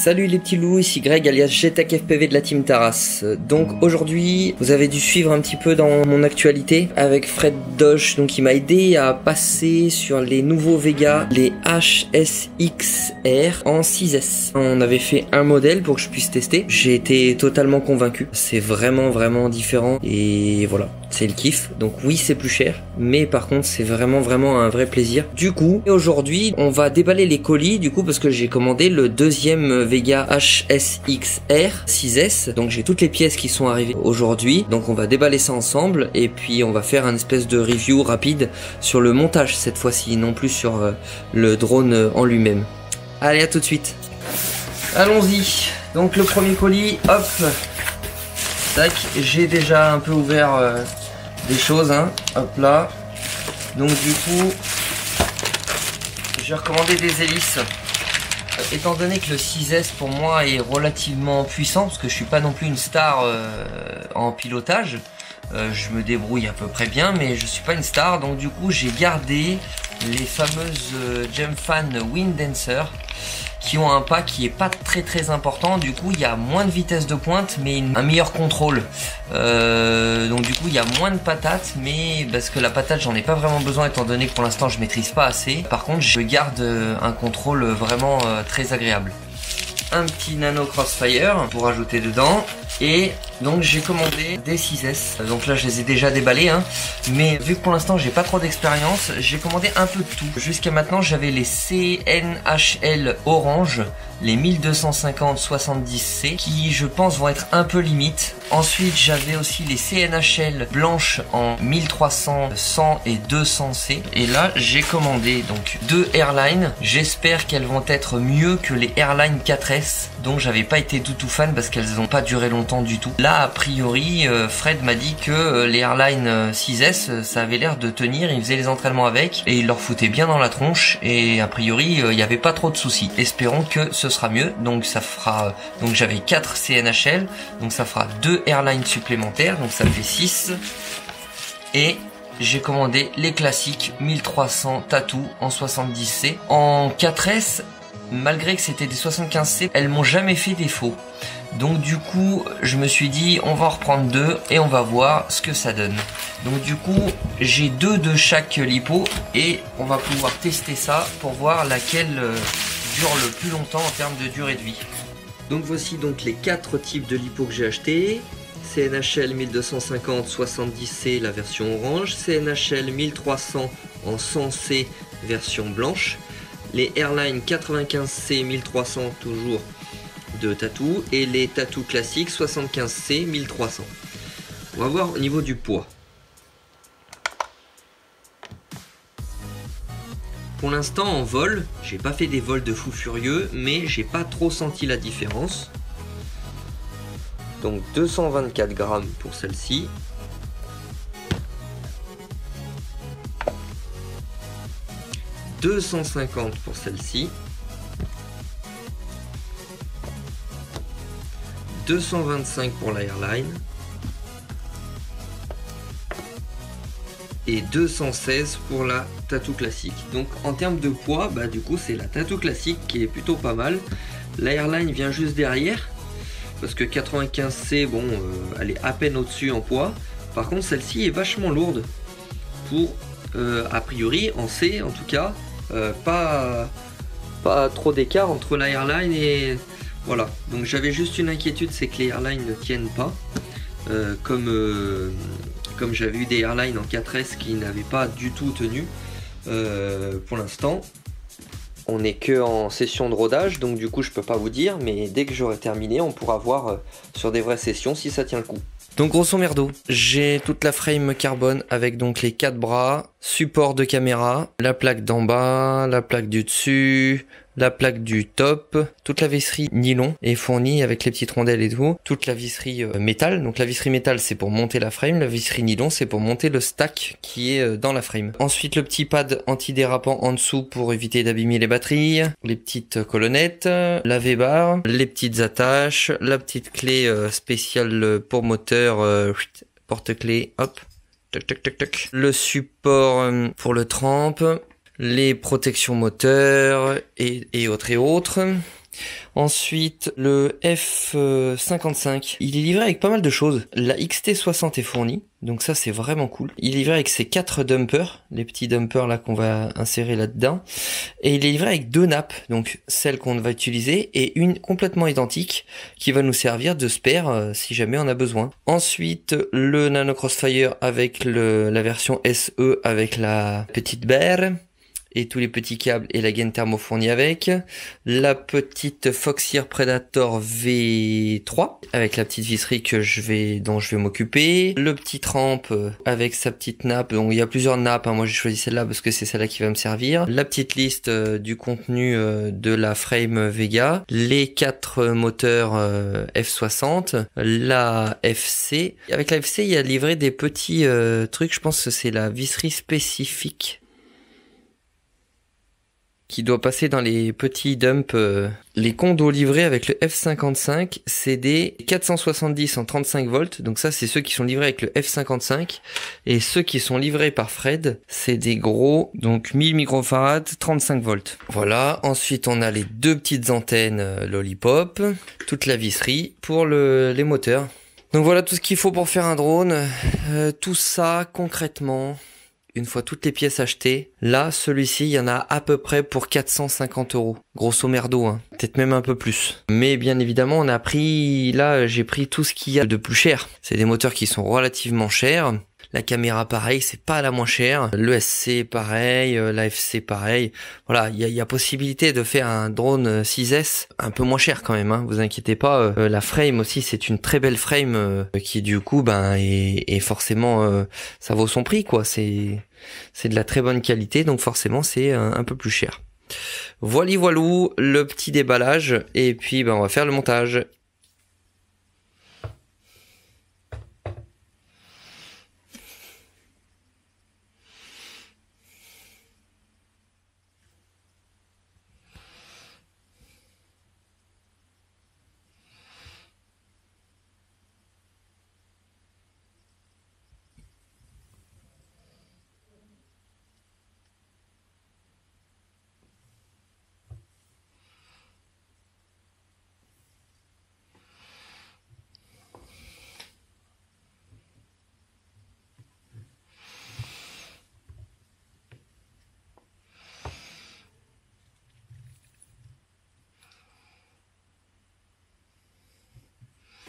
Salut les petits loups, ici Greg alias GTechFPV de la team Taras. Donc aujourd'hui, vous avez dû suivre un petit peu dans mon actualité avec Fred Dosh, donc il m'a aidé à passer sur les nouveaux Vega, les HSXR en 6S. On avait fait un modèle pour que je puisse tester. J'ai été totalement convaincu. C'est vraiment différent et voilà, c'est le kiff. Donc oui, c'est plus cher, mais par contre, c'est vraiment un vrai plaisir. Du coup, aujourd'hui, on va déballer les colis du coup parce que j'ai commandé le deuxième Vega HSXR 6S. Donc j'ai toutes les pièces qui sont arrivées aujourd'hui. Donc on va déballer ça ensemble et puis on va faire un espèce de review rapide sur le montage cette fois-ci, non plus sur le drone en lui-même. Allez, à tout de suite. Allons-y. Donc le premier colis, hop. Tac, j'ai déjà un peu ouvert des choses, hein. Hop là. Donc du coup, j'ai recommandé des hélices. Étant donné que le 6S pour moi est relativement puissant, parce que je suis pas non plus une star en pilotage, je me débrouille à peu près bien, mais je suis pas une star, donc du coup j'ai gardé les fameuses Gemfan Wind Dancer, qui ont un pas qui est pas très important. Du coup il y a moins de vitesse de pointe mais un meilleur contrôle, donc du coup il y a moins de patates, mais parce que la patate j'en ai pas vraiment besoin étant donné que pour l'instant je maîtrise pas assez. Par contre je garde un contrôle vraiment très agréable. Un petit nano crossfire pour ajouter dedans, et donc j'ai commandé des 6S. Donc là je les ai déjà déballés, hein, mais vu que pour l'instant j'ai pas trop d'expérience, j'ai commandé un peu de tout. Jusqu'à maintenant j'avais les CNHL orange, les 1250-70C, qui je pense vont être un peu limite. Ensuite j'avais aussi les CNHL blanches en 1300, 100 et 200C. Et là j'ai commandé donc deux Airline. J'espère qu'elles vont être mieux que les Airline 4S, donc j'avais pas été du tout fan parce qu'elles n'ont pas duré longtemps du tout. Là a priori Fred m'a dit que les Airline 6S ça avait l'air de tenir, il faisait les entraînements avec et il leur foutait bien dans la tronche, et a priori il n'y avait pas trop de soucis. Espérons que ce sera mieux. Donc ça fera, donc j'avais 4 CNHL, donc ça fera 2 Airline supplémentaires, donc ça fait 6. Et j'ai commandé les classiques 1300 Tattoo en 70C. En 4S, malgré que c'était des 75C, elles m'ont jamais fait défaut. Donc du coup, je me suis dit, on va en reprendre 2 et on va voir ce que ça donne. Donc du coup, j'ai 2 de chaque lipo et on va pouvoir tester ça pour voir laquelle dure le plus longtemps en termes de durée de vie. Donc voici donc les 4 types de lipo que j'ai acheté. CNHL 1250 70C la version orange, CNHL 1300 en 100C version blanche, les Airline 95C 1300 toujours de Tattoo, et les Tattoo classiques 75C 1300. On va voir au niveau du poids. Pour l'instant en vol, j'ai pas fait des vols de fou furieux, mais j'ai pas trop senti la différence. Donc 224 grammes pour celle-ci. « 250 pour celle-ci. 225 pour la Airline. Et 216 pour la Tattoo classique. Donc en termes de poids, bah du coup c'est la Tattoo classique qui est plutôt pas mal. La Airline vient juste derrière, parce que 95C, bon, elle est à peine au-dessus en poids. Par contre celle-ci est vachement lourde. Pour, a priori, en C en tout cas, pas trop d'écart entre la Airline et... Voilà, donc j'avais juste une inquiétude, c'est que les Airline ne tiennent pas. Comme j'avais eu des Airline en 4S qui n'avaient pas du tout tenu. Pour l'instant, on n'est que en session de rodage, donc du coup je peux pas vous dire, mais dès que j'aurai terminé, on pourra voir sur des vraies sessions si ça tient le coup. Donc grosso merdo, j'ai toute la frame carbone avec donc les 4 bras, support de caméra, la plaque d'en bas, la plaque du dessus, la plaque du top, toute la visserie nylon est fournie avec les petites rondelles et tout, toute la visserie métal. Donc la visserie métal c'est pour monter la frame, la visserie nylon c'est pour monter le stack qui est dans la frame. Ensuite le petit pad antidérapant en dessous pour éviter d'abîmer les batteries, les petites colonnettes, la V-bar, les petites attaches, la petite clé spéciale pour moteur, porte-clés, hop, tac tac tac tac. Le support pour le trempe, les protections moteurs et autres et autres. Ensuite, le F55, il est livré avec pas mal de choses. La XT60 est fournie, donc ça c'est vraiment cool. Il est livré avec ses 4 dumpers, les petits dumpers là qu'on va insérer là-dedans. Et il est livré avec 2 nappes, donc celle qu'on va utiliser et une complètement identique qui va nous servir de spare si jamais on a besoin. Ensuite, le Nano Crossfire avec la version SE avec la petite barre et tous les petits câbles et la gaine thermo fournie avec, la petite Foxeer Predator V3 avec la petite visserie dont je vais m'occuper, le petit rampe avec sa petite nappe, donc il y a plusieurs nappes, hein. Moi j'ai choisi celle-là parce que c'est celle-là qui va me servir, la petite liste du contenu de la frame Vega, les 4 moteurs F60, la FC, avec la FC il y a livré des petits trucs, je pense que c'est la visserie spécifique qui doit passer dans les petits dumps. Les condos livrés avec le F55, c'est des 470 en 35 volts. Donc ça, c'est ceux qui sont livrés avec le F55. Et ceux qui sont livrés par Fred, c'est des gros, donc 1000 microfarads, 35 volts. Voilà. Ensuite, on a les 2 petites antennes Lollipop, toute la visserie pour les moteurs. Donc voilà tout ce qu'il faut pour faire un drone. Tout ça, concrètement, une fois toutes les pièces achetées, là, celui-ci, il y en a à peu près pour 450 €. Grosso merdo, hein. Peut-être même un peu plus. Mais bien évidemment, j'ai pris tout ce qu'il y a de plus cher. C'est des moteurs qui sont relativement chers. La caméra pareil, c'est pas la moins chère. Le SC pareil, la FC pareil. Voilà, il y a possibilité de faire un drone 6S un peu moins cher quand même, hein. Vous inquiétez pas. La frame aussi, c'est une très belle frame qui du coup est forcément ça vaut son prix quoi. C'est de la très bonne qualité, donc forcément c'est un peu plus cher. Voilou, le petit déballage et puis on va faire le montage.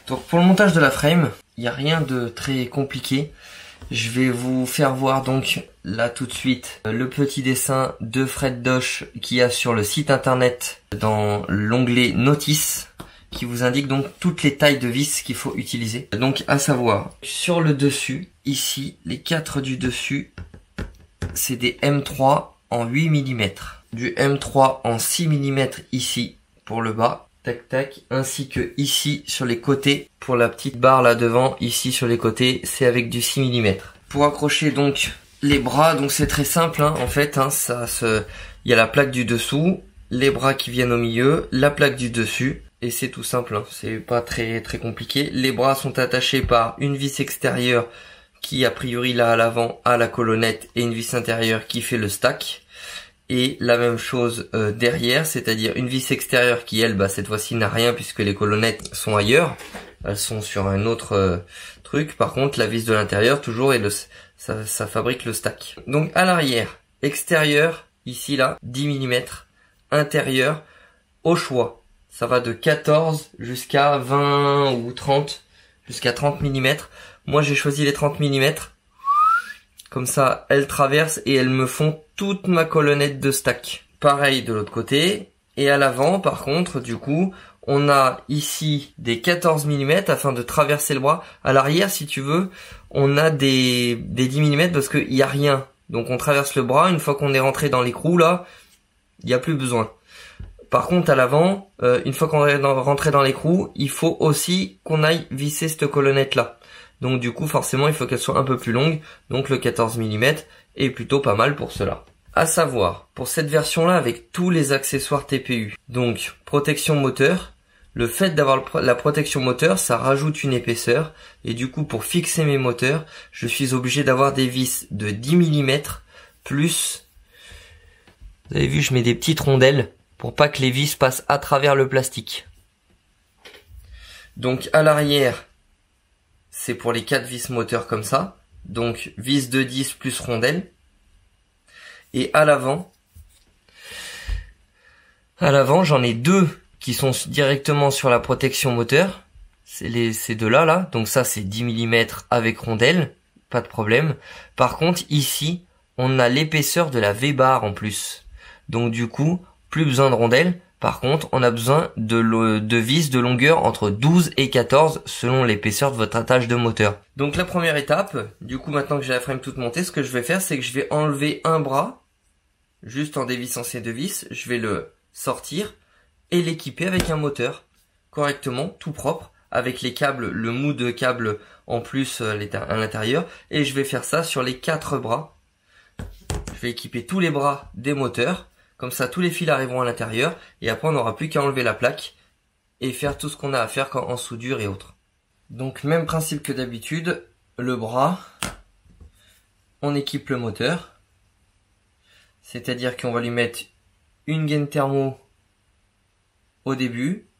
Donc pour le montage de la frame, il n'y a rien de très compliqué. Je vais vous faire voir donc là tout de suite le petit dessin de Fred Dosh qu'il y a sur le site internet dans l'onglet Notice qui vous indique donc toutes les tailles de vis qu'il faut utiliser. Donc à savoir, sur le dessus, ici, les 4 du dessus, c'est des M3 en 8 mm. Du M3 en 6 mm ici pour le bas. Tac tac, ainsi que ici sur les côtés pour la petite barre là devant, ici sur les côtés c'est avec du 6 mm. Pour accrocher donc les bras, donc c'est très simple hein, en fait, hein, il y a la plaque du dessous, les bras qui viennent au milieu, la plaque du dessus et c'est tout simple, hein, c'est pas très compliqué. Les bras sont attachés par une vis extérieure qui a priori là à l'avant à la colonnette et une vis intérieure qui fait le stack. Et la même chose derrière, c'est-à-dire une vis extérieure qui elle, cette fois-ci n'a rien puisque les colonnettes sont ailleurs, elles sont sur un autre truc. Par contre la vis de l'intérieur toujours ça fabrique le stack. Donc à l'arrière, extérieur, ici là, 10 mm, intérieur, au choix, ça va de 14 jusqu'à 20 ou 30, jusqu'à 30 mm. Moi j'ai choisi les 30 mm. Comme ça, elles traversent et elles me font toute ma colonnette de stack. Pareil de l'autre côté. Et à l'avant, par contre, du coup, on a ici des 14 mm afin de traverser le bras. À l'arrière, si tu veux, on a des 10 mm parce qu'il n'y a rien. Donc on traverse le bras. Une fois qu'on est rentré dans l'écrou, là, il n'y a plus besoin. Par contre, à l'avant, une fois qu'on est rentré dans l'écrou, il faut aussi qu'on aille visser cette colonnette-là. Donc du coup forcément il faut qu'elle soit un peu plus longue, donc le 14 mm est plutôt pas mal pour cela. À savoir, pour cette version là avec tous les accessoires TPU, donc protection moteur, le fait d'avoir la protection moteur ça rajoute une épaisseur et du coup pour fixer mes moteurs je suis obligé d'avoir des vis de 10 mm plus, vous avez vu je mets des petites rondelles pour pas que les vis passent à travers le plastique. Donc à l'arrière, c'est pour les 4 vis moteurs comme ça. Donc vis de 10 plus rondelle. Et à l'avant, j'en ai 2 qui sont directement sur la protection moteur. C'est ces deux-là, là. Donc ça, c'est 10 mm avec rondelle. Pas de problème. Par contre, ici, on a l'épaisseur de la V-bar en plus. Donc du coup, plus besoin de rondelle. Par contre, on a besoin de vis de longueur entre 12 et 14 selon l'épaisseur de votre attache de moteur. Donc la première étape, du coup maintenant que j'ai la frame toute montée, ce que je vais faire, c'est que je vais enlever un bras, juste en dévissant ces 2 vis, je vais le sortir et l'équiper avec un moteur, correctement, tout propre, avec les câbles, le mou de câble en plus à l'intérieur, et je vais faire ça sur les 4 bras. Je vais équiper tous les bras des moteurs. Comme ça, tous les fils arriveront à l'intérieur et après, on n'aura plus qu'à enlever la plaque et faire tout ce qu'on a à faire en soudure et autres. Donc, même principe que d'habitude, le bras, on équipe le moteur. C'est-à-dire qu'on va lui mettre une gaine thermo au début,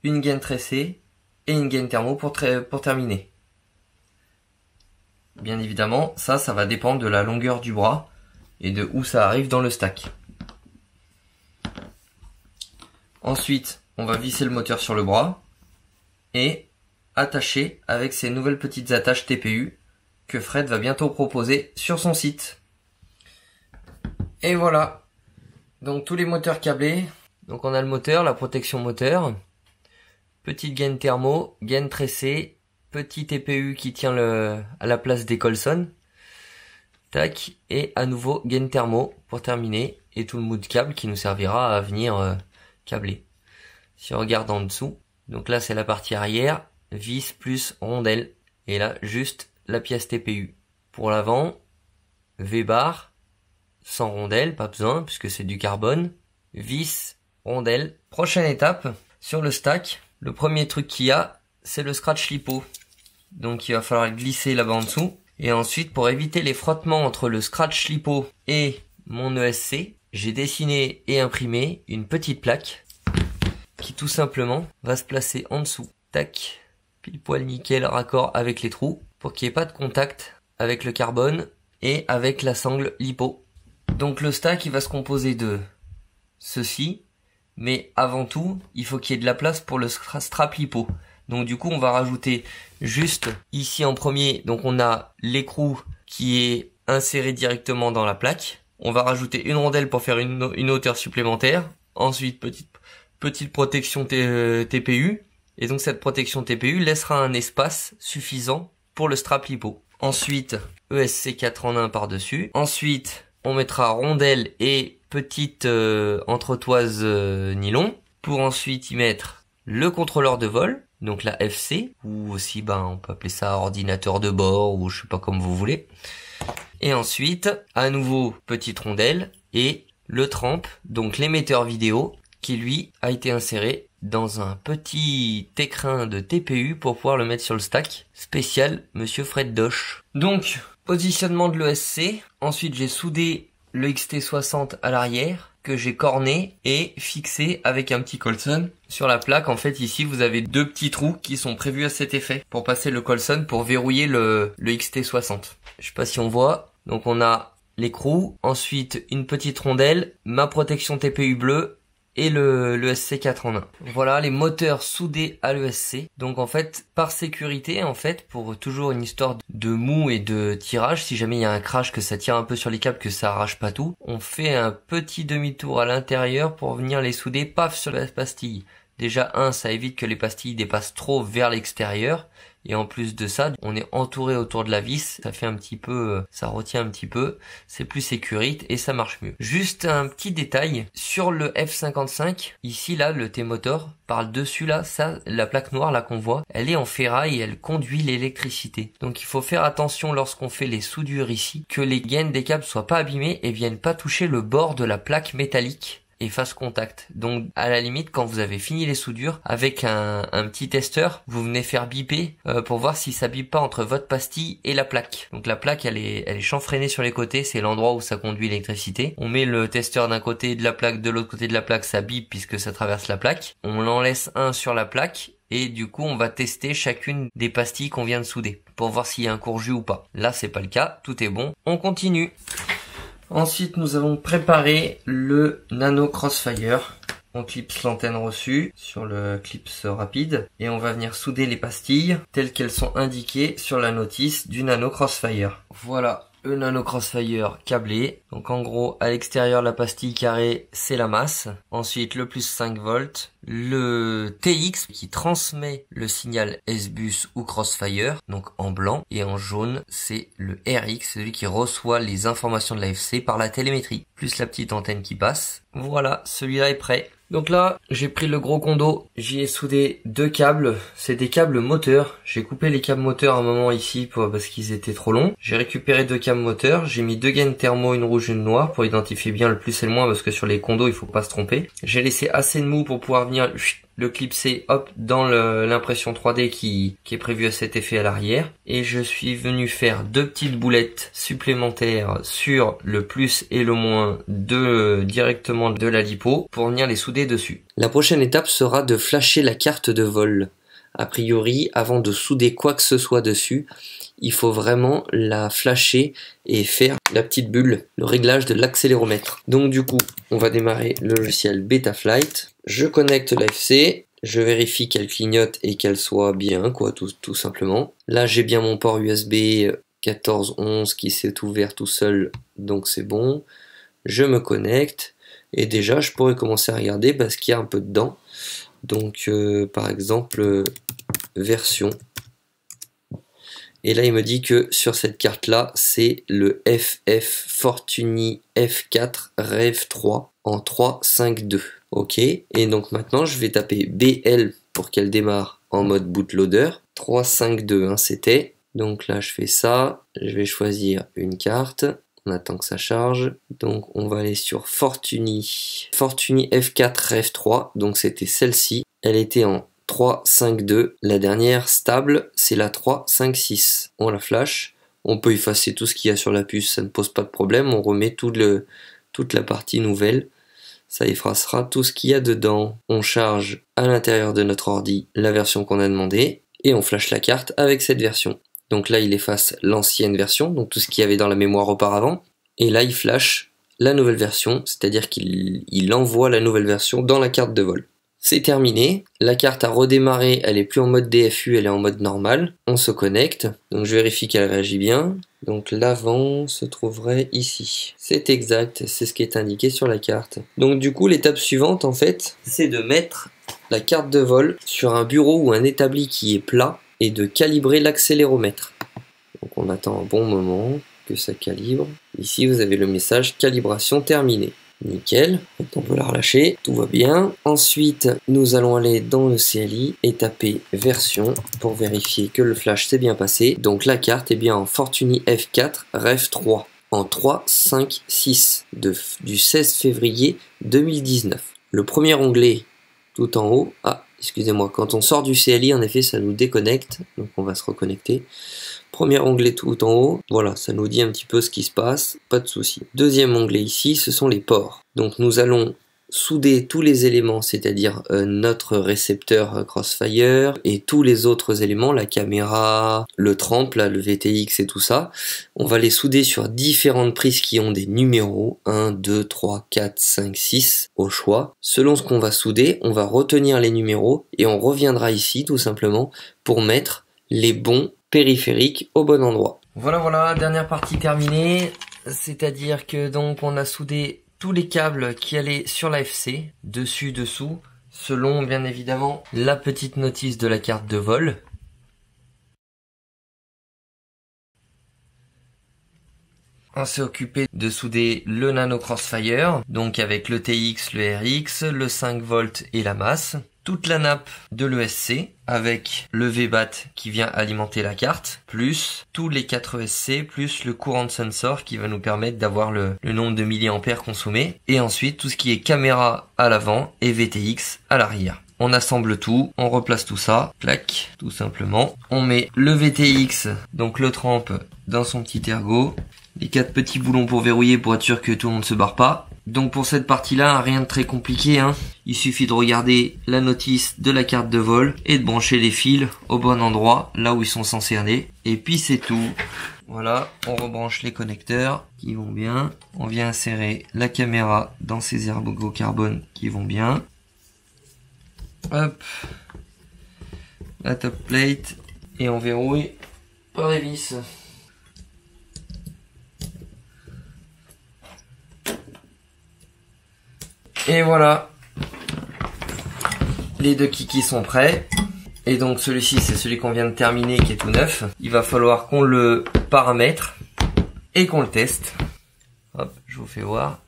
une gaine tressée et une gaine thermo pour terminer. Bien évidemment, ça va dépendre de la longueur du bras et de où ça arrive dans le stack. Ensuite, on va visser le moteur sur le bras et attacher avec ces nouvelles petites attaches TPU que Fred va bientôt proposer sur son site. Et voilà, donc tous les moteurs câblés. Donc on a le moteur, la protection moteur, petite gaine thermo, gaine tressée, petit TPU qui tient à la place des Colson. Tac, et à nouveau gaine thermo pour terminer et tout le mou de câble qui nous servira à venir câblé. Si on regarde en dessous, donc là c'est la partie arrière, vis plus rondelle, et là juste la pièce TPU. Pour l'avant, V-bar, sans rondelle, pas besoin puisque c'est du carbone, vis, rondelle. Prochaine étape, sur le stack, le premier truc qu'il y a, c'est le scratch lipo. Donc il va falloir glisser là-bas en dessous, et ensuite pour éviter les frottements entre le scratch lipo et mon ESC, j'ai dessiné et imprimé une petite plaque qui tout simplement va se placer en dessous. Tac, pile poil nickel raccord avec les trous pour qu'il n'y ait pas de contact avec le carbone et avec la sangle lipo. Donc le stack il va se composer de ceci, mais avant tout il faut qu'il y ait de la place pour le strap lipo. Donc du coup on va rajouter juste ici en premier, donc on a l'écrou qui est inséré directement dans la plaque. On va rajouter une rondelle pour faire une hauteur supplémentaire. Ensuite, petite protection TPU. Et donc cette protection TPU laissera un espace suffisant pour le strap lipo. Ensuite, ESC 4 en 1 par-dessus. Ensuite, on mettra rondelle et petite entretoise nylon. Pour ensuite y mettre le contrôleur de vol. Donc la FC. Ou aussi, on peut appeler ça ordinateur de bord ou je sais pas comme vous voulez. Et ensuite, à nouveau, petite rondelle et le tramp, donc l'émetteur vidéo, qui lui a été inséré dans un petit écrin de TPU pour pouvoir le mettre sur le stack spécial Monsieur Fred Doche. Donc, positionnement de l'ESC. Ensuite, j'ai soudé le XT60 à l'arrière que j'ai corné et fixé avec un petit Colson sur la plaque. En fait, ici, vous avez 2 petits trous qui sont prévus à cet effet pour passer le Colson pour verrouiller le XT60. Je sais pas si on voit. Donc, on a l'écrou, ensuite une petite rondelle, ma protection TPU bleue et le SC4 en 1. Voilà les moteurs soudés à l'ESC. Donc en fait, par sécurité, en fait, pour toujours une histoire de mou et de tirage, si jamais il y a un crash, que ça tire un peu sur les câbles, que ça arrache pas tout, on fait un petit demi-tour à l'intérieur pour venir les souder, paf, sur la pastille. Déjà, ça évite que les pastilles dépassent trop vers l'extérieur. Et en plus de ça, on est entouré autour de la vis. Ça fait un petit peu, ça retient un petit peu. C'est plus sécurite et ça marche mieux. Juste un petit détail. Sur le F55, ici, là, le T-motor, par le dessus, là, ça, la plaque noire, là, qu'on voit, elle est en ferraille et elle conduit l'électricité. Donc, il faut faire attention lorsqu'on fait les soudures ici, que les gaines des câbles soient pas abîmées et viennent pas toucher le bord de la plaque métallique. et fasse contact. Donc à la limite, quand vous avez fini les soudures, avec un petit testeur, vous venez faire biper pour voir si ça bipe pas entre votre pastille et la plaque. Donc la plaque elle est chanfreinée sur les côtés, c'est l'endroit où ça conduit l'électricité. On met le testeur d'un côté de la plaque, de l'autre côté de la plaque, ça bip puisque ça traverse la plaque. On en laisse un sur la plaque. Et du coup, on va tester chacune des pastilles qu'on vient de souder pour voir s'il y a un courju ou pas. Là, c'est pas le cas, tout est bon. On continue. Ensuite, nous allons préparer le Nano Crossfire. On clipse l'antenne reçue sur le clips rapide et on va venir souder les pastilles telles qu'elles sont indiquées sur la notice du Nano Crossfire. Voilà. Le Nano Crossfire câblé. Donc en gros, à l'extérieur, la pastille carrée, c'est la masse. Ensuite, le plus 5 volts. Le TX qui transmet le signal S-Bus ou Crossfire, donc en blanc. Et en jaune, c'est le RX, celui qui reçoit les informations de l'AFC par la télémétrie. Plus la petite antenne qui passe. Voilà, celui-là est prêt. Donc là, j'ai pris le gros condo, j'y ai soudé 2 câbles, c'est des câbles moteurs. J'ai coupé les câbles moteurs un moment ici parce qu'ils étaient trop longs. J'ai récupéré 2 câbles moteurs, j'ai mis 2 gaines thermo, une rouge, une noire pour identifier bien le plus et le moins parce que sur les condos il faut pas se tromper. J'ai laissé assez de mou pour pouvoir venir le clipser hop dans l'impression 3D qui est prévue à cet effet à l'arrière. Et je suis venu faire 2 petites boulettes supplémentaires sur le plus et le moins directement de la lipo pour venir les souder dessus. La prochaine étape sera de flasher la carte de vol. A priori, avant de souder quoi que ce soit dessus, il faut vraiment la flasher et faire la petite bulle, le réglage de l'accéléromètre. Donc du coup, on va démarrer le logiciel Betaflight. Je connecte l'AFC, je vérifie qu'elle clignote et qu'elle soit bien, quoi, tout simplement. Là, j'ai bien mon port USB 1411 qui s'est ouvert tout seul, donc c'est bon. Je me connecte et déjà, je pourrais commencer à regarder parce qu'il y a un peu dedans. Donc, par exemple, version. Et là, il me dit que sur cette carte-là, c'est le FF Fortuny F4 Rev 3 en 3.5.2. Ok. Et donc maintenant, je vais taper BL pour qu'elle démarre en mode bootloader. 3.5.2, hein, c'était. Donc là, je fais ça. Je vais choisir une carte. On attend que ça charge. Donc, on va aller sur Fortuny. Fortuny F4 Rev 3. Donc, c'était celle-ci. Elle était en 3.5.2. La dernière stable, c'est la 3.5.6. On la flash. On peut effacer tout ce qu'il y a sur la puce, ça ne pose pas de problème. On remet toute la partie nouvelle. Ça effacera tout ce qu'il y a dedans. On charge à l'intérieur de notre ordi la version qu'on a demandé. Et on flash la carte avec cette version. Donc là, il efface l'ancienne version, donc tout ce qu'il y avait dans la mémoire auparavant. Et là, il flash la nouvelle version, c'est-à-dire qu'il envoie la nouvelle version dans la carte de vol. C'est terminé, la carte a redémarré, elle est plus en mode DFU, elle est en mode normal. On se connecte, donc je vérifie qu'elle réagit bien. Donc l'avant se trouverait ici. C'est exact, c'est ce qui est indiqué sur la carte. Donc du coup, l'étape suivante, en fait, c'est de mettre la carte de vol sur un bureau ou un établi qui est plat et de calibrer l'accéléromètre. Donc on attend un bon moment que ça calibre. Ici, vous avez le message calibration terminée. Nickel, donc on peut la relâcher, tout va bien. Ensuite, nous allons aller dans le CLI et taper version pour vérifier que le flash s'est bien passé. Donc la carte est bien en Fortuny F4 Rev 3 en 3.5.6 du 16 février 2019. Le premier onglet tout en haut, excusez-moi, quand on sort du CLI, en effet, ça nous déconnecte, donc on va se reconnecter. Premier onglet tout en haut, voilà, ça nous dit un petit peu ce qui se passe, pas de souci. Deuxième onglet ici, ce sont les ports. Donc nous allons souder tous les éléments, c'est-à-dire notre récepteur Crossfire et tous les autres éléments, la caméra, le tramp, là, le VTX et tout ça. On va les souder sur différentes prises qui ont des numéros, 1, 2, 3, 4, 5, 6 au choix. Selon ce qu'on va souder, on va retenir les numéros et on reviendra ici tout simplement pour mettre les bons périphériques au bon endroit. Voilà, dernière partie terminée, c'est-à-dire que donc on a soudé tous les câbles qui allaient sur l'AFC, dessus, dessous, selon bien évidemment la petite notice de la carte de vol. On s'est occupé de souder le Nano Crossfire, donc avec le TX, le RX, le 5 volts et la masse. toute la nappe de l'ESC avec le VBAT qui vient alimenter la carte, plus tous les 4 ESC, plus le courant sensor qui va nous permettre d'avoir le nombre de milliampères consommés. Et ensuite tout ce qui est caméra à l'avant et VTX à l'arrière. On assemble tout, on replace tout ça, clac, tout simplement. On met le VTX, donc le tramp, dans son petit ergot. Les 4 petits boulons pour verrouiller pour être sûr que tout le monde se barre pas. Donc pour cette partie-là, rien de très compliqué, hein. Il suffit de regarder la notice de la carte de vol et de brancher les fils au bon endroit, là où ils sont censés aller. Et puis c'est tout. Voilà, on rebranche les connecteurs qui vont bien. On vient insérer la caméra dans ces ergots carbone qui vont bien. Hop, la top plate et on verrouille par les vis. Et voilà, les 2 kikis sont prêts. Et donc celui-ci c'est celui qu'on vient de terminer qui est tout neuf. Il va falloir qu'on le paramètre et qu'on le teste. Hop, je vous fais voir.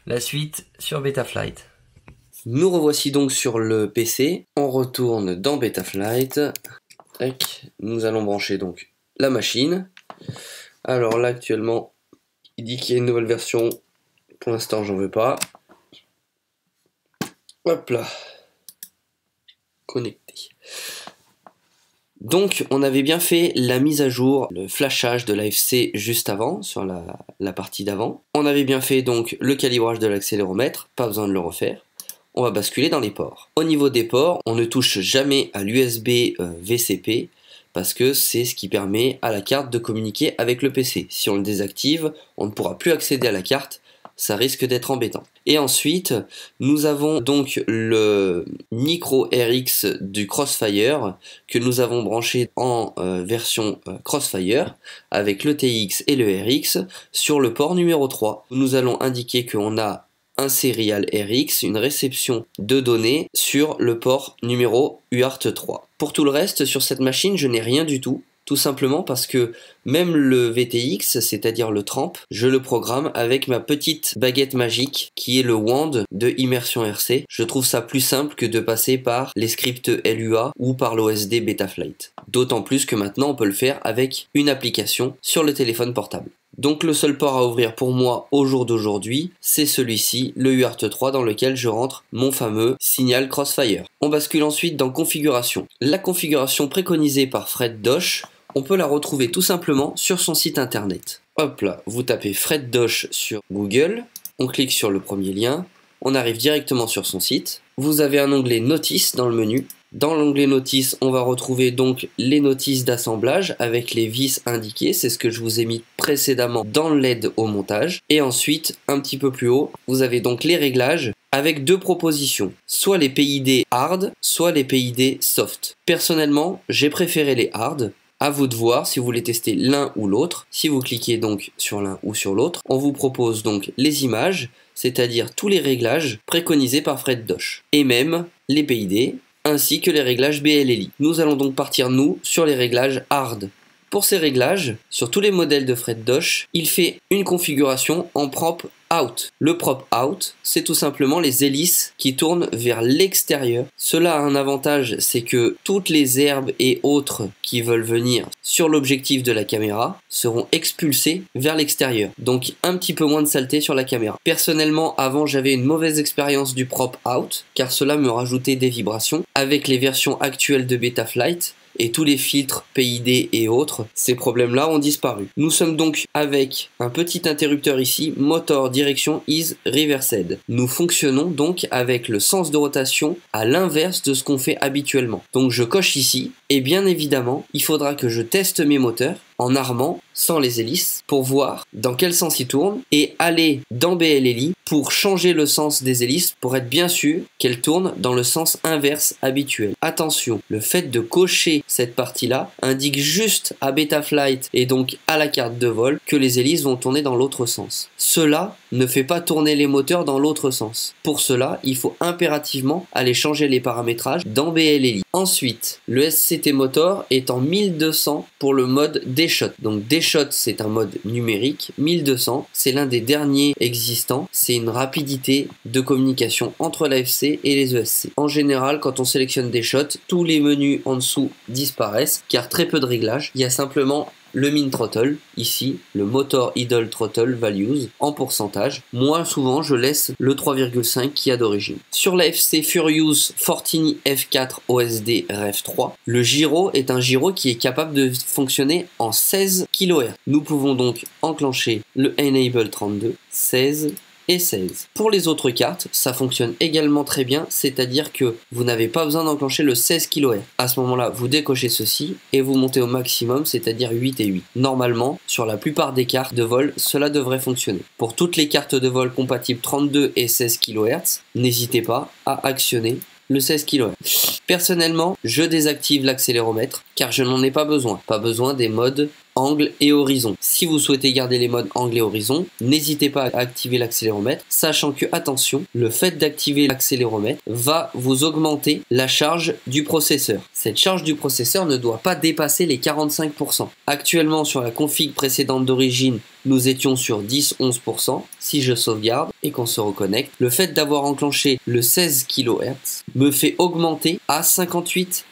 La suite sur Betaflight. Nous revoici donc sur le PC. On retourne dans Betaflight. Tac. Nous allons brancher donc la machine. Alors là actuellement, il dit qu'il y a une nouvelle version. Pour l'instant, j'en veux pas. Hop là. Connecté. Donc on avait bien fait la mise à jour, le flashage de l'AFC juste avant, sur la partie d'avant. On avait bien fait donc le calibrage de l'accéléromètre, pas besoin de le refaire. On va basculer dans les ports. Au niveau des ports, on ne touche jamais à l'USB VCP parce que c'est ce qui permet à la carte de communiquer avec le PC. Si on le désactive, on ne pourra plus accéder à la carte, ça risque d'être embêtant. Et ensuite, nous avons donc le micro RX du Crossfire que nous avons branché en version Crossfire avec le TX et le RX sur le port numéro 3. Nous allons indiquer qu'on a un serial RX, une réception de données sur le port numéro UART3. Pour tout le reste, sur cette machine, je n'ai rien du tout simplement parce que même le VTX, c'est-à-dire le tramp, je le programme avec ma petite baguette magique qui est le wand de Immersion RC. Je trouve ça plus simple que de passer par les scripts LUA ou par l'OSD Betaflight. D'autant plus que maintenant on peut le faire avec une application sur le téléphone portable. Donc le seul port à ouvrir pour moi au jour d'aujourd'hui, c'est celui-ci, le UART3 dans lequel je rentre mon fameux signal Crossfire. On bascule ensuite dans configuration. La configuration préconisée par Fred Dosh, on peut la retrouver tout simplement sur son site internet. Hop là, vous tapez Fred Dosh sur Google, on clique sur le premier lien, on arrive directement sur son site. Vous avez un onglet Notices dans le menu. Dans l'onglet Notices, on va retrouver donc les notices d'assemblage avec les vis indiquées. C'est ce que je vous ai mis précédemment dans l'aide au montage. Et ensuite, un petit peu plus haut, vous avez donc les réglages avec 2 propositions. Soit les PID hard, soit les PID soft. Personnellement, j'ai préféré les hard. À vous de voir si vous voulez tester l'un ou l'autre. Si vous cliquez donc sur l'un ou sur l'autre, on vous propose donc les images, c'est-à-dire tous les réglages préconisés par Fred Dosh. Et même les PID, ainsi que les réglages BLLI. Nous allons donc partir, nous, sur les réglages hard. Pour ces réglages, sur tous les modèles de Fred Dosh, il fait une configuration en prop out. Le prop out, c'est tout simplement les hélices qui tournent vers l'extérieur. Cela a un avantage, c'est que toutes les herbes et autres qui veulent venir sur l'objectif de la caméra seront expulsées vers l'extérieur. Donc un petit peu moins de saleté sur la caméra. Personnellement, avant j'avais une mauvaise expérience du prop out, car cela me rajoutait des vibrations. Avec les versions actuelles de Betaflight, et tous les filtres PID et autres, ces problèmes-là ont disparu. Nous sommes donc avec un petit interrupteur ici, motor direction is reversed. Nous fonctionnons donc avec le sens de rotation à l'inverse de ce qu'on fait habituellement. Donc je coche ici, et bien évidemment, il faudra que je teste mes moteurs en armant sans les hélices pour voir dans quel sens il tourne et aller dans BLLI pour changer le sens des hélices pour être bien sûr qu'elles tournent dans le sens inverse habituel. Attention, le fait de cocher cette partie-là indique juste à Betaflight et donc à la carte de vol que les hélices vont tourner dans l'autre sens. Cela ne fait pas tourner les moteurs dans l'autre sens. Pour cela, il faut impérativement aller changer les paramétrages dans BLLI. Ensuite, le SCT Motor est en 1200 pour le mode D-Shot. Donc D-Shot, c'est un mode numérique. 1200, c'est l'un des derniers existants. C'est une rapidité de communication entre l'AFC et les ESC. En général, quand on sélectionne D-Shot, tous les menus en dessous disparaissent car très peu de réglages. Il y a simplement le min throttle, ici, le motor idle throttle values en pourcentage. Moi, souvent, je laisse le 3,5 qu'il y a d'origine. Sur la FC Furious Fortini F4 OSD Rev 3, le gyro est un gyro qui est capable de fonctionner en 16 kHz. Nous pouvons donc enclencher le Enable 32, 16 et 16. Pour les autres cartes, ça fonctionne également très bien, c'est-à-dire que vous n'avez pas besoin d'enclencher le 16 kHz. À ce moment-là, vous décochez ceci et vous montez au maximum, c'est-à-dire 8 et 8. Normalement, sur la plupart des cartes de vol, cela devrait fonctionner. Pour toutes les cartes de vol compatibles 32 et 16 kHz, n'hésitez pas à actionner le 16 kHz. Personnellement, je désactive l'accéléromètre car je n'en ai pas besoin. Pas besoin des modes angle et horizon. Si vous souhaitez garder les modes angle et horizon, n'hésitez pas à activer l'accéléromètre, sachant que, attention, le fait d'activer l'accéléromètre va vous augmenter la charge du processeur. Cette charge du processeur ne doit pas dépasser les 45%. Actuellement, sur la config précédente d'origine, nous étions sur 10-11%. Si je sauvegarde et qu'on se reconnecte, le fait d'avoir enclenché le 16 kHz me fait augmenter à 58%,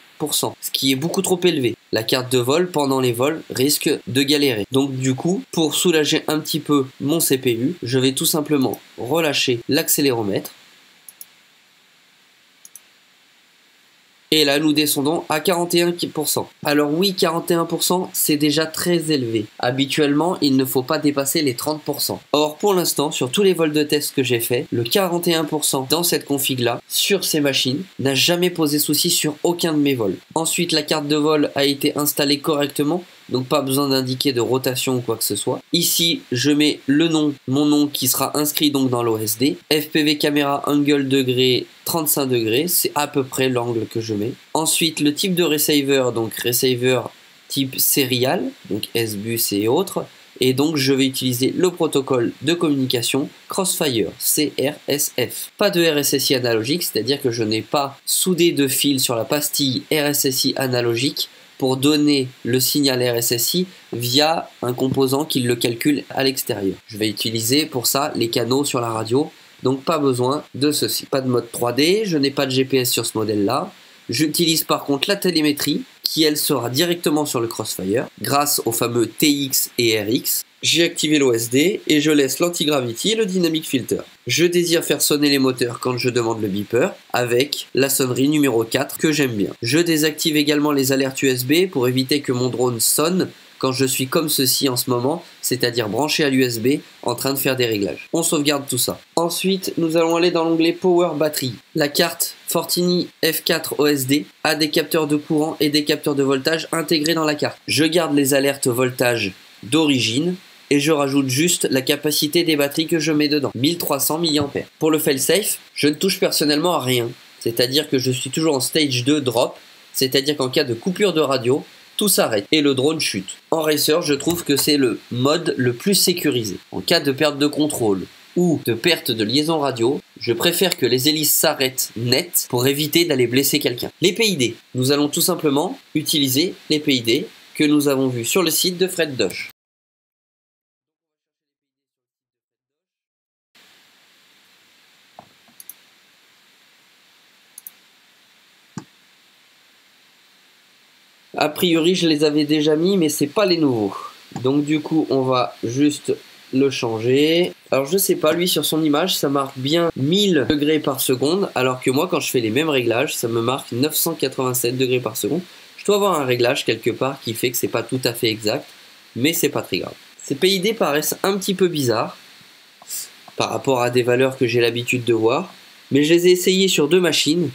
ce qui est beaucoup trop élevé. La carte de vol pendant les vols risque de galérer. Donc du coup, pour soulager un petit peu mon CPU, je vais tout simplement relâcher l'accéléromètre. Et là, nous descendons à 41%. Alors oui, 41%, c'est déjà très élevé. Habituellement, il ne faut pas dépasser les 30%. Or, pour l'instant, sur tous les vols de test que j'ai fait, le 41% dans cette config-là, sur ces machines, n'a jamais posé souci sur aucun de mes vols. Ensuite, la carte de vol a été installée correctement, donc pas besoin d'indiquer de rotation ou quoi que ce soit. Ici, je mets le nom, mon nom qui sera inscrit donc dans l'OSD. FPV caméra angle degré 35 degrés, c'est à peu près l'angle que je mets. Ensuite, le type de receiver, donc receiver type serial, donc S-Bus et autres. Et donc, je vais utiliser le protocole de communication Crossfire, CRSF. Pas de RSSI analogique, c'est-à-dire que je n'ai pas soudé de fil sur la pastille RSSI analogique pour donner le signal RSSI via un composant qui le calcule à l'extérieur. Je vais utiliser pour ça les canaux sur la radio, donc pas besoin de ceci. Pas de mode 3D, je n'ai pas de GPS sur ce modèle-là. J'utilise par contre la télémétrie qui elle sera directement sur le Crossfire grâce au fameux TX et RX. J'ai activé l'OSD et je laisse l'anti-gravity et le dynamic filter. Je désire faire sonner les moteurs quand je demande le beeper avec la sonnerie numéro 4 que j'aime bien. Je désactive également les alertes USB pour éviter que mon drone sonne quand je suis comme ceci en ce moment, c'est-à-dire branché à l'USB en train de faire des réglages. On sauvegarde tout ça. Ensuite, nous allons aller dans l'onglet Power Battery. La carte Fortini F4 OSD a des capteurs de courant et des capteurs de voltage intégrés dans la carte. Je garde les alertes voltage d'origine et je rajoute juste la capacité des batteries que je mets dedans, 1300 mAh. Pour le fail-safe, je ne touche personnellement à rien, c'est-à-dire que je suis toujours en stage 2 drop, c'est-à-dire qu'en cas de coupure de radio, tout s'arrête et le drone chute. En racer, je trouve que c'est le mode le plus sécurisé. En cas de perte de contrôle ou de perte de liaison radio, je préfère que les hélices s'arrêtent net pour éviter d'aller blesser quelqu'un. Les PID, nous allons tout simplement utiliser les PID que nous avons vus sur le site de Fred Dosh. A priori, je les avais déjà mis, mais c'est pas les nouveaux. Donc du coup, on va juste le changer. Alors je sais pas, lui sur son image, ça marque bien 1000 degrés par seconde, alors que moi, quand je fais les mêmes réglages, ça me marque 987 degrés par seconde. Je dois avoir un réglage quelque part qui fait que c'est pas tout à fait exact, mais c'est pas très grave. Ces PID paraissent un petit peu bizarres par rapport à des valeurs que j'ai l'habitude de voir, mais je les ai essayés sur deux machines.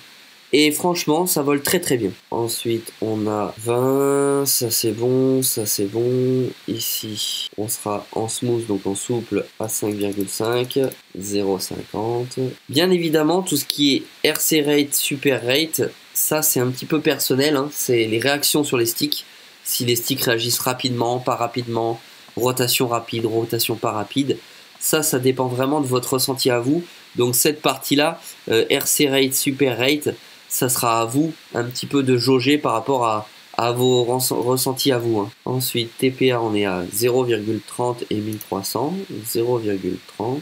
Et franchement, ça vole très très bien. Ensuite, on a 20, ça c'est bon, ça c'est bon. Ici, on sera en smooth, donc en souple, à 5,5, 0,50. Bien évidemment, tout ce qui est RC rate, super rate, ça c'est un petit peu personnel, hein. C'est les réactions sur les sticks. Si les sticks réagissent rapidement, pas rapidement, rotation rapide, rotation pas rapide. Ça dépend vraiment de votre ressenti à vous. Donc cette partie-là, RC rate, super rate, ça sera à vous un petit peu de jauger par rapport à vos ressentis à vous, hein. Ensuite, TPA, on est à 0,30 et 1300. 0,30.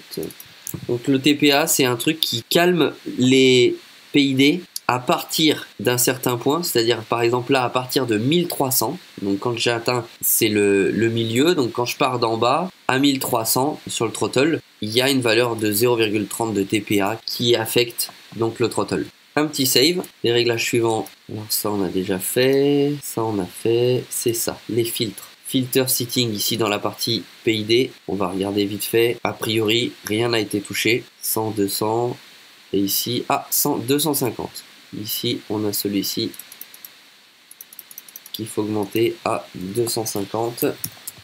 Donc le TPA, c'est un truc qui calme les PID à partir d'un certain point, c'est-à-dire par exemple là à partir de 1300. Donc quand j'ai atteint, c'est le milieu. Donc quand je pars d'en bas à 1300 sur le throttle, il y a une valeur de 0,30 de TPA qui affecte donc le throttle. Un petit save, les réglages suivants, alors ça on a déjà fait, ça on a fait, c'est ça, les filtres. Filter setting ici dans la partie PID, on va regarder vite fait, a priori rien n'a été touché, 100, 200, et ici, 100, 250. Ici on a celui-ci qu'il faut augmenter à 250.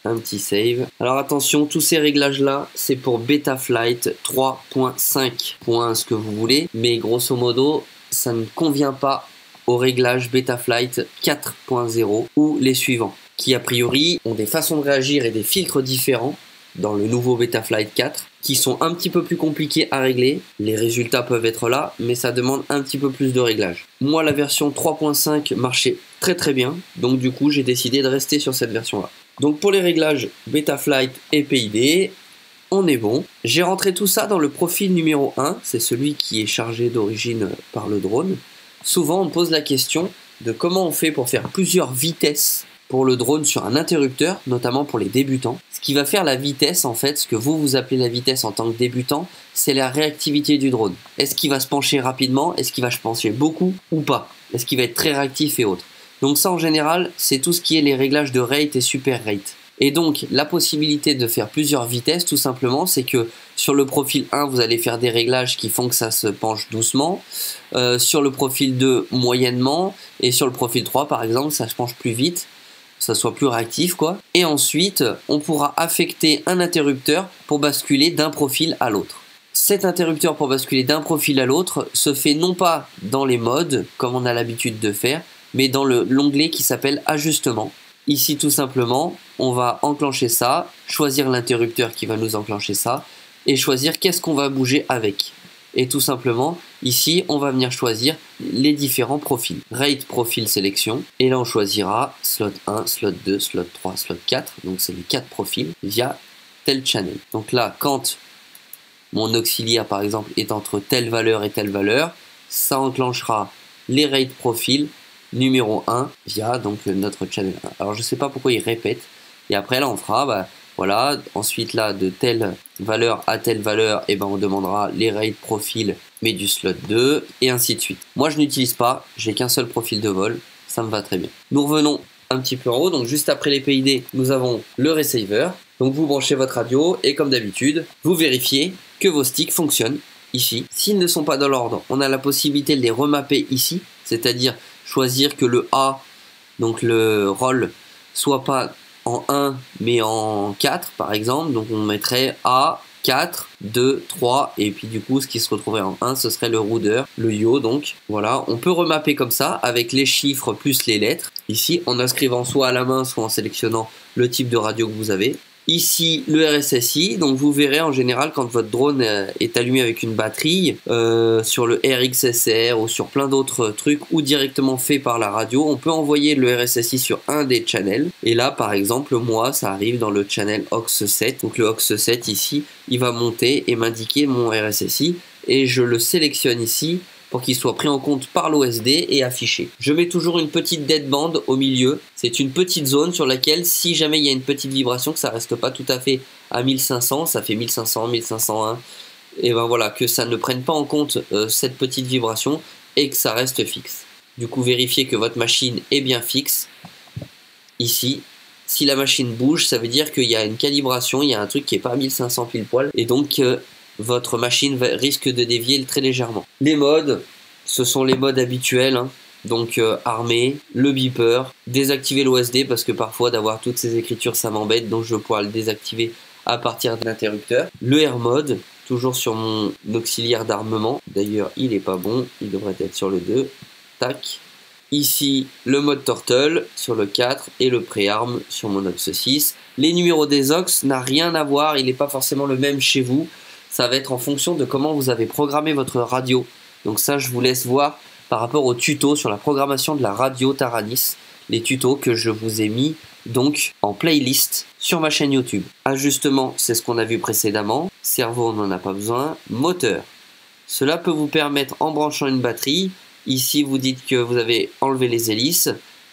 Un petit save. Alors attention, tous ces réglages là c'est pour Betaflight 3.5. Ce que vous voulez, mais grosso modo ça ne convient pas au réglage Betaflight 4.0 ou les suivants, qui a priori ont des façons de réagir et des filtres différents dans le nouveau Betaflight 4 qui sont un petit peu plus compliqués à régler. Les résultats peuvent être là, mais ça demande un petit peu plus de réglage. Moi la version 3.5 marchait très très bien, donc du coup j'ai décidé de rester sur cette version là. Donc pour les réglages Betaflight et PID, on est bon. J'ai rentré tout ça dans le profil numéro 1, c'est celui qui est chargé d'origine par le drone. Souvent on me pose la question de comment on fait pour faire plusieurs vitesses pour le drone sur un interrupteur, notamment pour les débutants. Ce qui va faire la vitesse, en fait, ce que vous appelez la vitesse en tant que débutant, c'est la réactivité du drone. Est-ce qu'il va se pencher rapidement? Est-ce qu'il va se pencher beaucoup ou pas? Est-ce qu'il va être très réactif et autres? Donc ça en général, c'est tout ce qui est les réglages de rate et super rate. Et donc la possibilité de faire plusieurs vitesses, tout simplement, c'est que sur le profil 1, vous allez faire des réglages qui font que ça se penche doucement. Sur le profil 2, moyennement. Et sur le profil 3, par exemple, ça se penche plus vite. Ça soit plus réactif, quoi. Et ensuite, on pourra affecter un interrupteur pour basculer d'un profil à l'autre. Cet interrupteur pour basculer d'un profil à l'autre se fait non pas dans les modes, comme on a l'habitude de faire, mais dans l'onglet qui s'appelle ajustement. Ici, tout simplement, on va enclencher ça, choisir l'interrupteur qui va nous enclencher ça, et choisir qu'est-ce qu'on va bouger avec. Et tout simplement, ici, on va venir choisir les différents profils. Rate profil sélection. Et là, on choisira slot 1, slot 2, slot 3, slot 4. Donc, c'est les 4 profils via tel channel. Donc là, quand mon auxiliaire, par exemple, est entre telle valeur et telle valeur, ça enclenchera les rate profils numéro 1 via donc notre channel 1. Alors, je ne sais pas pourquoi il répète. Et après, là, on fera... voilà, ensuite là de telle valeur à telle valeur, et ben on demandera les rate profil mais du slot 2 et ainsi de suite. Moi je n'utilise pas, j'ai qu'un seul profil de vol, ça me va très bien. Nous revenons un petit peu en haut, donc juste après les PID, nous avons le receiver. Donc vous branchez votre radio et comme d'habitude, vous vérifiez que vos sticks fonctionnent ici. S'ils ne sont pas dans l'ordre, on a la possibilité de les remapper ici, c'est-à-dire choisir que le A, donc le roll, soit pas en 1 mais en 4 par exemple, donc on mettrait A, 4, 2, 3 et puis du coup ce qui se retrouverait en 1 ce serait le rudder, le yo. Donc voilà, on peut remapper comme ça avec les chiffres plus les lettres ici en inscrivant soit à la main soit en sélectionnant le type de radio que vous avez. Ici le RSSI, donc vous verrez en général quand votre drone est allumé avec une batterie sur le RXSR ou sur plein d'autres trucs ou directement fait par la radio, on peut envoyer le RSSI sur un des channels. Et là par exemple moi ça arrive dans le channel aux7, donc le aux7 ici il va monter et m'indiquer mon RSSI et je le sélectionne ici pour qu'il soit pris en compte par l'OSD et affiché. Je mets toujours une petite deadband au milieu. C'est une petite zone sur laquelle, si jamais il y a une petite vibration, que ça reste pas tout à fait à 1500, ça fait 1500, 1501, et ben voilà, que ça ne prenne pas en compte cette petite vibration et que ça reste fixe. Du coup, vérifiez que votre machine est bien fixe. Ici, si la machine bouge, ça veut dire qu'il y a une calibration, il y a un truc qui est pas à 1500 pile poil, et donc votre machine risque de dévier très légèrement. Les modes, ce sont les modes habituels, hein. Donc armé, le beeper, désactiver l'OSD parce que parfois d'avoir toutes ces écritures ça m'embête, donc je vais pouvoir le désactiver à partir de l'interrupteur. Le Air mode, toujours sur mon auxiliaire d'armement, d'ailleurs il est pas bon, il devrait être sur le 2, tac. Ici le mode Turtle sur le 4 et le préarme sur mon OX 6. Les numéros des aux n'a rien à voir, il n'est pas forcément le même chez vous, ça va être en fonction de comment vous avez programmé votre radio. Donc ça je vous laisse voir par rapport aux tutos sur la programmation de la radio Taranis, les tutos que je vous ai mis donc en playlist sur ma chaîne YouTube. Ajustement, c'est ce qu'on a vu précédemment. Cerveau, on n'en a pas besoin. Moteur, cela peut vous permettre en branchant une batterie. Ici, vous dites que vous avez enlevé les hélices.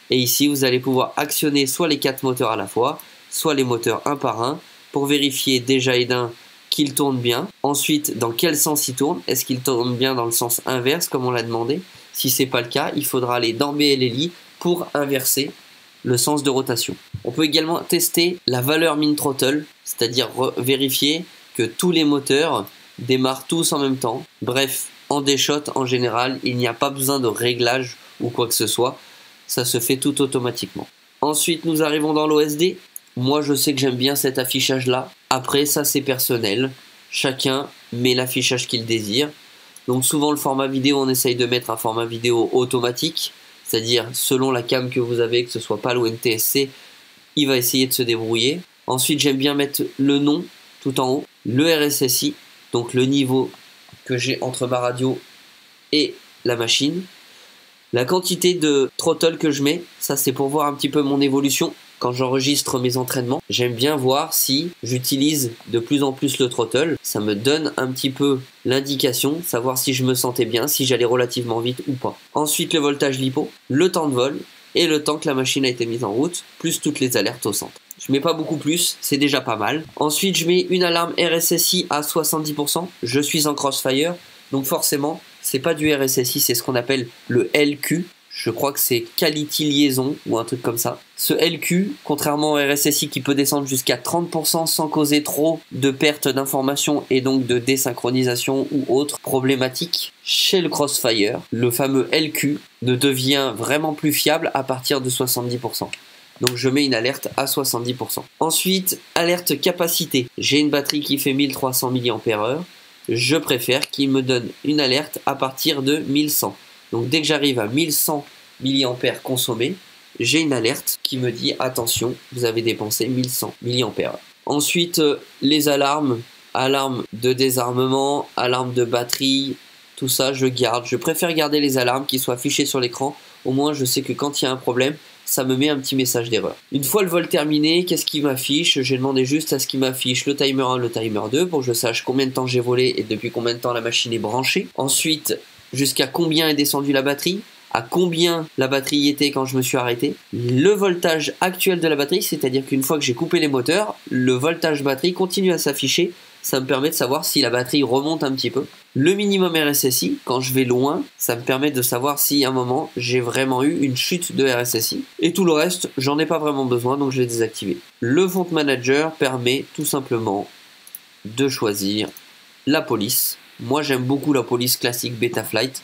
Et ici, vous allez pouvoir actionner soit les 4 moteurs à la fois, soit les moteurs un par un, pour vérifier déjà et d'un qu'ils tournent bien. Ensuite, dans quel sens ils tournent? Est-ce qu'ils tournent bien dans le sens inverse, comme on l'a demandé? Si ce n'est pas le cas, il faudra aller dans BLLI pour inverser le sens de rotation. On peut également tester la valeur min throttle, c'est-à-dire vérifier que tous les moteurs démarrent tous en même temps. Bref, en déshot, en général, il n'y a pas besoin de réglage ou quoi que ce soit. Ça se fait tout automatiquement. Ensuite, nous arrivons dans l'OSD. Moi, je sais que j'aime bien cet affichage-là. Après, ça, c'est personnel. Chacun met l'affichage qu'il désire. Donc souvent le format vidéo, on essaye de mettre un format vidéo automatique, c'est-à-dire selon la cam que vous avez, que ce soit PAL ou NTSC, il va essayer de se débrouiller. Ensuite j'aime bien mettre le nom tout en haut, le RSSI, donc le niveau que j'ai entre ma radio et la machine. La quantité de throttle que je mets, ça c'est pour voir un petit peu mon évolution. Quand j'enregistre mes entraînements, j'aime bien voir si j'utilise de plus en plus le throttle. Ça me donne un petit peu l'indication, savoir si je me sentais bien, si j'allais relativement vite ou pas. Ensuite, le voltage LiPo, le temps de vol et le temps que la machine a été mise en route, plus toutes les alertes au centre. Je mets pas beaucoup plus, c'est déjà pas mal. Ensuite, je mets une alarme RSSI à 70%. Je suis en crossfire, donc forcément, c'est pas du RSSI, c'est ce qu'on appelle le LQ. Je crois que c'est Quality Liaison ou un truc comme ça. Ce LQ, contrairement au RSSI qui peut descendre jusqu'à 30% sans causer trop de perte d'informations et donc de désynchronisation ou autres problématiques, chez le Crossfire, le fameux LQ ne devient vraiment plus fiable à partir de 70%. Donc je mets une alerte à 70%. Ensuite, alerte capacité. J'ai une batterie qui fait 1300 mAh. Je préfère qu'il me donne une alerte à partir de 1100. Donc dès que j'arrive à 1100 mA consommés, j'ai une alerte qui me dit attention, vous avez dépensé 1100 mAh. Ensuite, les alarmes, alarme de désarmement, alarme de batterie, tout ça je garde. Je préfère garder les alarmes qui soient affichées sur l'écran. Au moins je sais que quand il y a un problème, ça me met un petit message d'erreur. Une fois le vol terminé, qu'est-ce qu'il m'affiche? J'ai demandé juste à ce qu'il m'affiche le timer 1, le timer 2 pour que je sache combien de temps j'ai volé et depuis combien de temps la machine est branchée. Ensuite, jusqu'à combien est descendue la batterie, à combien la batterie était quand je me suis arrêté, le voltage actuel de la batterie, c'est-à-dire qu'une fois que j'ai coupé les moteurs, le voltage batterie continue à s'afficher, ça me permet de savoir si la batterie remonte un petit peu. Le minimum RSSI, quand je vais loin, ça me permet de savoir si à un moment j'ai vraiment eu une chute de RSSI. Et tout le reste, j'en ai pas vraiment besoin, donc je l'ai désactivé. Le Font Manager permet tout simplement de choisir la police. Moi j'aime beaucoup la police classique Betaflight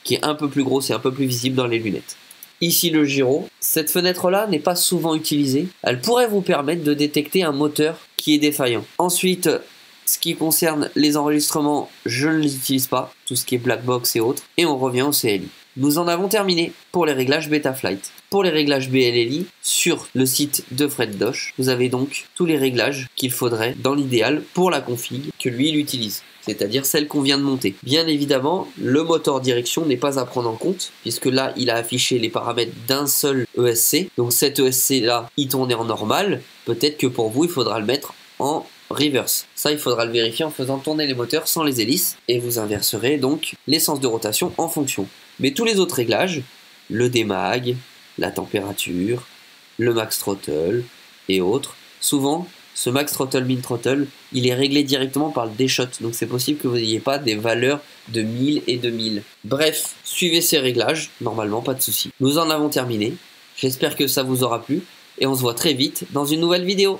qui est un peu plus grosse et un peu plus visible dans les lunettes. Ici le gyro. Cette fenêtre là n'est pas souvent utilisée. Elle pourrait vous permettre de détecter un moteur qui est défaillant. Ensuite, ce qui concerne les enregistrements, je ne les utilise pas. Tout ce qui est black box et autres. Et on revient au CLI. Nous en avons terminé pour les réglages Betaflight. Pour les réglages BLLI, sur le site de Fred Dosh, vous avez donc tous les réglages qu'il faudrait dans l'idéal pour la config que lui il utilise. C'est-à-dire celle qu'on vient de monter. Bien évidemment, le moteur direction n'est pas à prendre en compte, puisque là, il a affiché les paramètres d'un seul ESC. Donc cet ESC-là, il tournait en normal. Peut-être que pour vous, il faudra le mettre en reverse. Ça, il faudra le vérifier en faisant tourner les moteurs sans les hélices. Et vous inverserez donc les sens de rotation en fonction. Mais tous les autres réglages, le démag, la température, le max throttle et autres, souvent, ce max throttle, min throttle, il est réglé directement par le déshot. Donc c'est possible que vous n'ayez pas des valeurs de 1000 et de 1000. Bref, suivez ces réglages, normalement pas de souci. Nous en avons terminé. J'espère que ça vous aura plu et on se voit très vite dans une nouvelle vidéo.